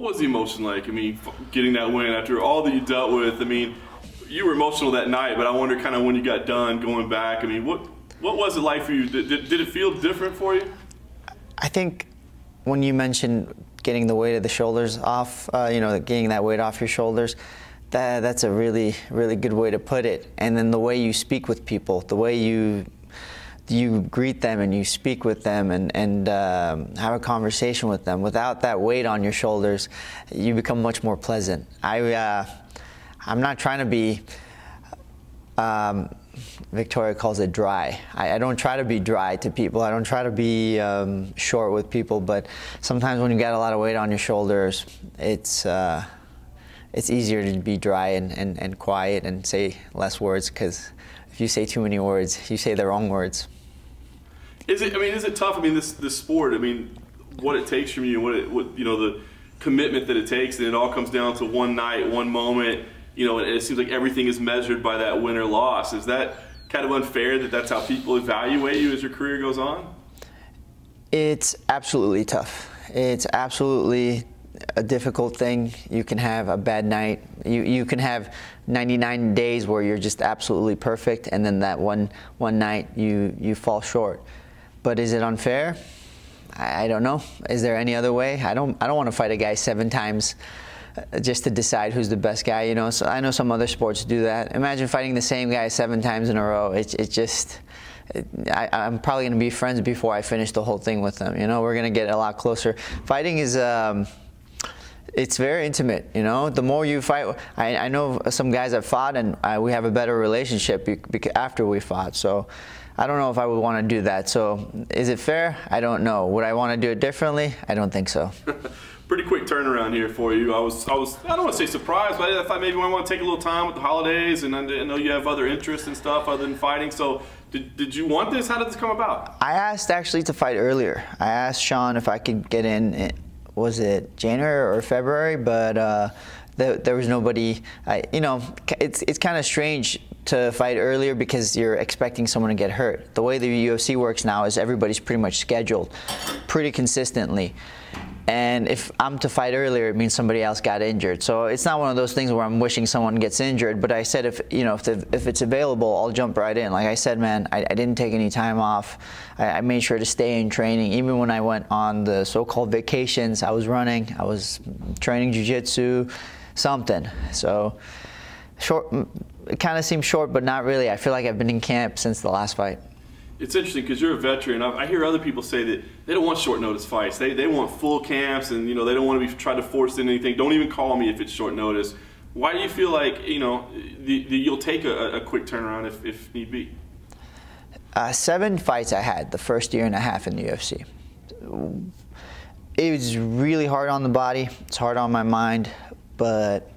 was the emotion like? I mean, getting that win after all that you dealt with. I mean, you were emotional that night, but I wonder kind of when you got done going back. I mean, what was it like for you? Did it feel different for you? I think when you mentioned getting the weight of the shoulders off, you know, getting that weight off your shoulders, that's a really, really good way to put it. And then the way you speak with people, the way you greet them and you speak with them and have a conversation with them, without that weight on your shoulders, you become much more pleasant. I'm not trying to be, Victoria calls it dry. I don't try to be dry to people. I don't try to be short with people, but sometimes when you got a lot of weight on your shoulders, it's easier to be dry and quiet and say less words, because if you say too many words, you say the wrong words. Is it tough? I mean, this sport, I mean, what it takes from you, what you know, the commitment that it takes, and it all comes down to one night, one moment, you know, and it seems like everything is measured by that win or loss. Is that kind of unfair that that's how people evaluate you as your career goes on? It's absolutely tough. It's absolutely a difficult thing. You can have a bad night. You can have 99 days where you're just absolutely perfect, and then that one night you fall short. But is it unfair? I don't know. Is there any other way? I don't want to fight a guy 7 times just to decide who's the best guy, you know. So I know some other sports do that. Imagine fighting the same guy 7 times in a row. I'm probably going to be friends before I finish the whole thing with them. You know, we're going to get a lot closer. Fighting is it's very intimate, you know. The more you fight, I know some guys I've fought, and we have a better relationship after we fought. So I don't know if I would want to do that. So is it fair? I don't know. Would I want to do it differently? I don't think so. Pretty quick turnaround here for you. I don't want to say surprised, but I thought maybe I want to take a little time with the holidays, and I know you have other interests and stuff other than fighting. So did you want this? How did this come about? I asked actually to fight earlier. I asked Sean if I could get in, was it January or February, but there was nobody. You know, it's kind of strange to fight earlier because you're expecting someone to get hurt. The way the UFC works now is everybody's pretty much scheduled pretty consistently. And if I'm to fight earlier, it means somebody else got injured. So it's not one of those things where I'm wishing someone gets injured. But I said, if it's available, I'll jump right in. Like I said, man, I didn't take any time off. I made sure to stay in training. Even when I went on the so-called vacations, I was running, I was training jiu-jitsu, something. So short, it kind of seems short, but not really. I feel like I've been in camp since the last fight. It's interesting because you're a veteran. I hear other people say that they don't want short notice fights. They want full camps, and you know, they don't want to be trying to force in anything. Don't even call me if it's short notice. Why do you feel like, you know, you'll take a quick turnaround if need be? 7 fights I had the first year and a half in the UFC. It was really hard on the body. It's hard on my mind, but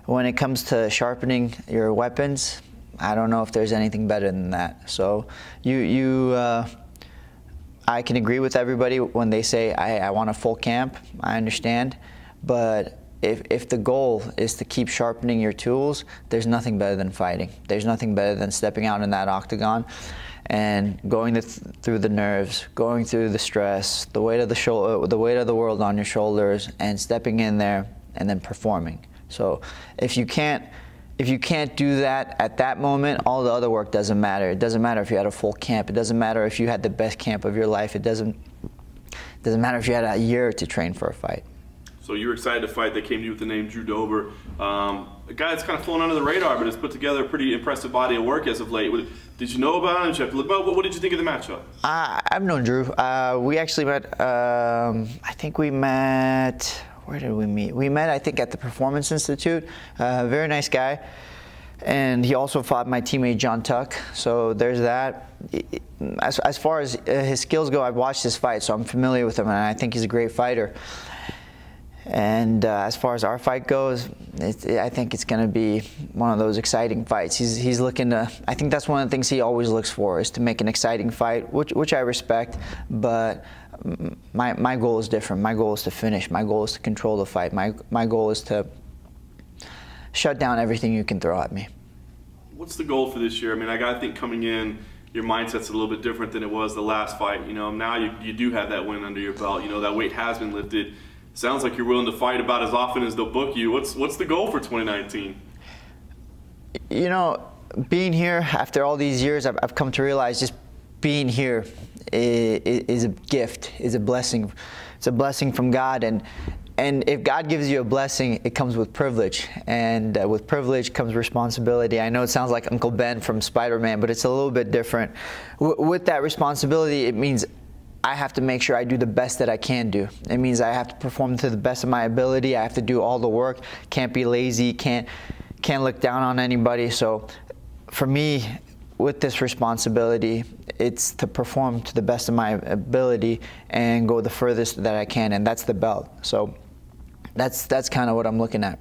when it comes to sharpening your weapons, I don't know if there's anything better than that. So I can agree with everybody when they say I want a full camp. I understand, but if the goal is to keep sharpening your tools, there's nothing better than fighting. There's nothing better than stepping out in that octagon and going through the nerves, going through the stress, the weight of the weight of the world on your shoulders, and stepping in there and then performing. So if you can't do that at that moment, all the other work doesn't matter. It doesn't matter if you had a full camp. It doesn't matter if you had the best camp of your life. It doesn't matter if you had a year to train for a fight. So you were excited to fight. That came to you with the name Drew Dober, a guy that's kind of flown under the radar, but has put together a pretty impressive body of work as of late. Did you know about him? Did you have to look about? What did you think of the matchup? I've known Drew. We actually met. I think we met. Where did we meet? We met, I think, at the Performance Institute. Very nice guy. And he also fought my teammate John Tuck. So there's that. As far as his skills go, I've watched his fight, so I'm familiar with him, and I think he's a great fighter. And as far as our fight goes, I think it's going to be one of those exciting fights. He's looking to, I think that's one of the things he always looks for, is to make an exciting fight, which I respect, but my goal is different. My goal is to finish. My goal is to control the fight. My goal is to shut down everything you can throw at me. What's the goal for this year? I mean, I think coming in, your mindset's a little bit different than it was the last fight. You know, now you do have that win under your belt. You know, that weight has been lifted. sounds like you're willing to fight about as often as they'll book you. What's the goal for 2019? You know, being here after all these years, I've come to realize just being here is a gift, is a blessing. It's a blessing from God, and if God gives you a blessing, it comes with privilege, and with privilege comes responsibility. I know it sounds like Uncle Ben from Spider-Man, but it's a little bit different. With that responsibility, it means I have to make sure I do the best that I can do. It means I have to perform to the best of my ability. I have to do all the work. Can't be lazy. Can't look down on anybody. So for me, with this responsibility, it's to perform to the best of my ability and go the furthest that I can, and that's the belt. So that's kind of what I'm looking at.